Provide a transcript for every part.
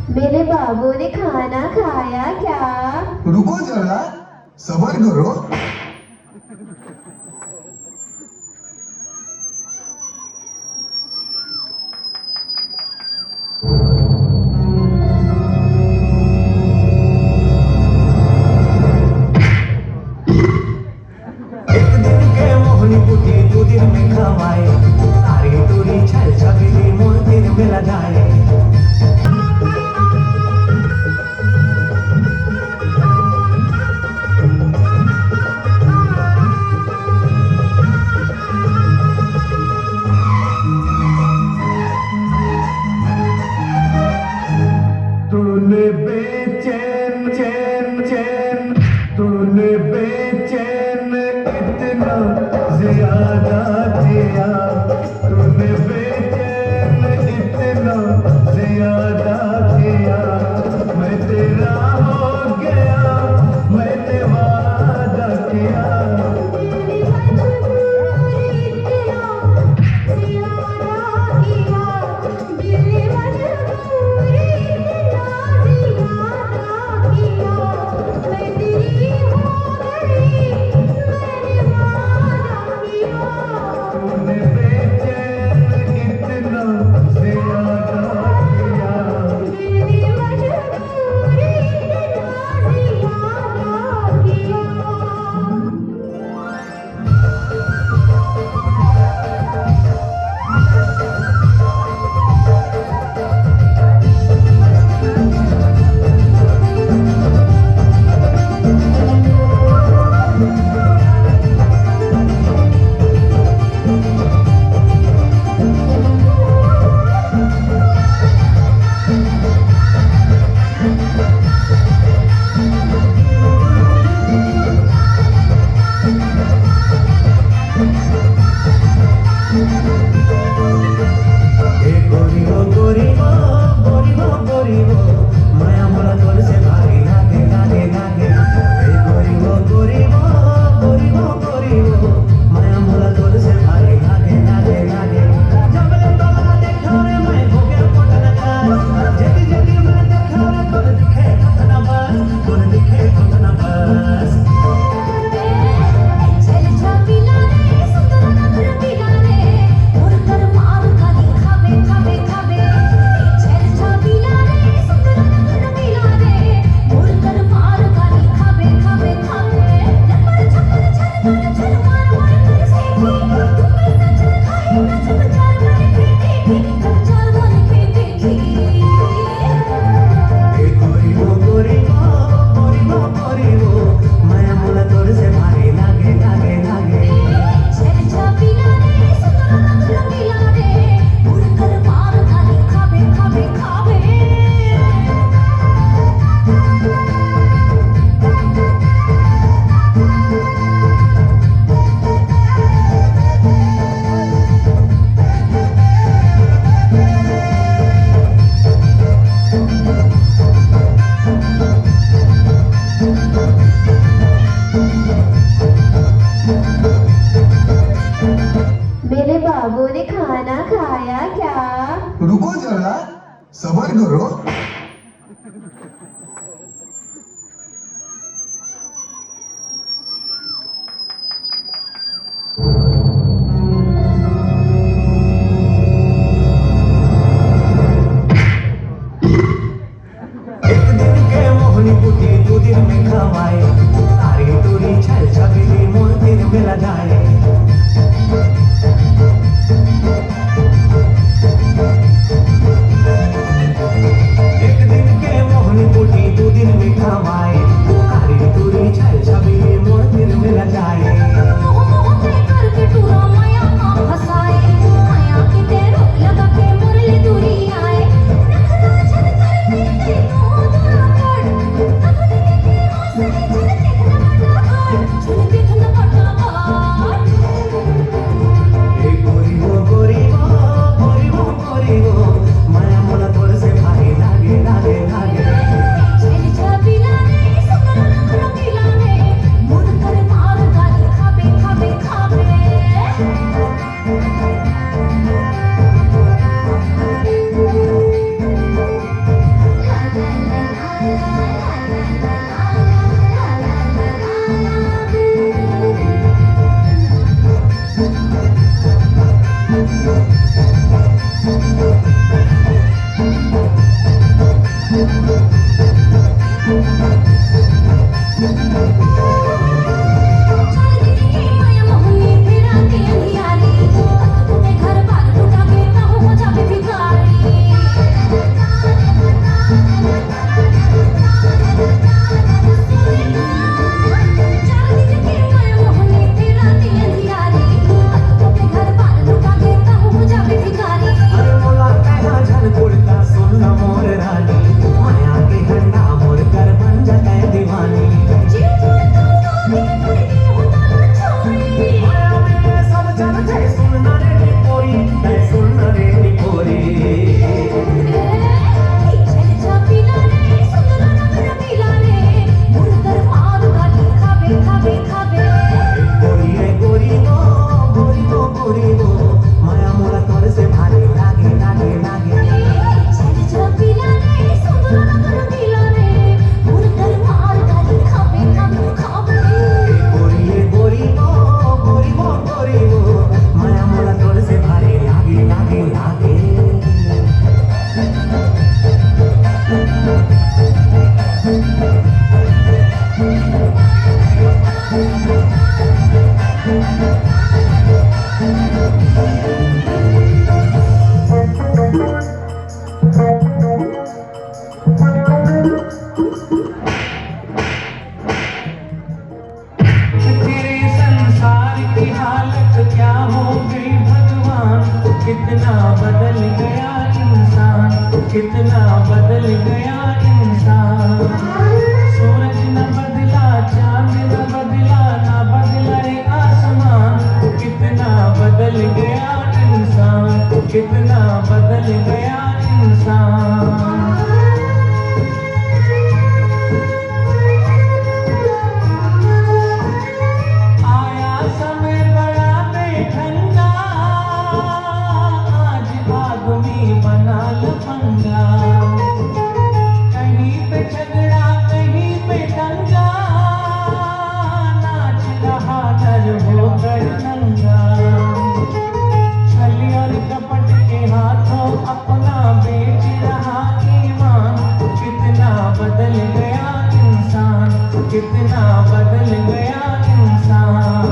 मेरे बाबू ने खाना खाया क्या? रुको जरा, सबर करो। एक दिन के मोहनी पुटी दो दिन में खवाए, तारी तोरी छल छबीली मोर दिन मिला जाए। तूने बेचैन चैन चैन, तूने बेचैन इतना ज्यादा किया, तूने बेचैन इतना ज्यादा किया। मैं तेरा हो गया, मैंने वादा किया। तूने बेचैन इतना ज्यादा किया। माया मोरा तोर से भारी लागे लागे लागे। गोरी वो माया मोरा तोर से भारी लागे लागे लागे। जब ले तोला देखा रे मैं हो गया पटना का, जदी जदी मैं देखा रे तोर दिखे खतना बस, तोर दिखे खतना बस। चल छबिला रे सुंदर नगर पिला रे, मोर कर मार खाली खाबे खाबे खाबे। चल छबिला रे सुंदर नगर पिला रे, मोर कर मार खाली खाबे खाबे खाबे। लपर छपर छल छल मार मार कर सेठी, तुम में चल खाए ना चल चार मारे फेंकी, चल चार मारे फेंकी। गोरी वो माया मोरा तोर से भारी लागे लागे लागे। चल छबिला रे सुंदर नगर पिला रे, मोर कर मार खाली खाबे खाबे खाबे। मेरे बाबू ने खाना खाया क्या? रुको जरा, सबर करो। एक दिन के मोहनी पुटी दो दिन में खवाए, तारी तोरी छल छबीली मोर दिन मिला जाए। एक दिन के मोहनी पुटी दो दिन में खवाए, तारी तोरी छल छबीली मोर दिन मिला जाए। मोह मोह करके टूरा माया माँ फसाए, माया के तेरो लगा के मुरली दूरी आए। नखरा छल करके तेरो दूरा कर, अपने के हौसले चल देखना फटाफट, चल देखना फटाफट। अरे मोला कहा झन कुड़ता सुन ना मोर रानी माया के हंडा मोर कर बन जाए दीवानी माया में सब जन जय सुनना रे निपोरी जय सुनना रे निपोरी गोरी वो माया मोला तोर से भारी लागे लागे लागे गोरी वो माया मोला तोर से भारी लागे लागे लागे तेरे संसार की हालत क्या हो गई भगवान कितना बदल गया इंसान कितना बदल गया इंसान सूरज न बदला चांद न बदला ना बदला रे आसमान कितना बदल गया इंसान कितना बदल गया इंसान आया समय बड़ा बेढंगा आज आदमी बना लफंगा कहीं पे झगड़ा कहीं पे दंगा नाच रहा डर होकर नंगा छली और कपट के हाथों अपना बेच रहा ईमान कितना बदल गया इंसान कितना बदल गया इंसान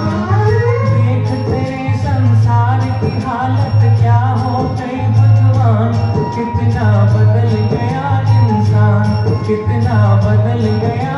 देख तेरे संसार की हालत क्या हो गई भगवान कितना बदल गया इंसान कितना बदल गया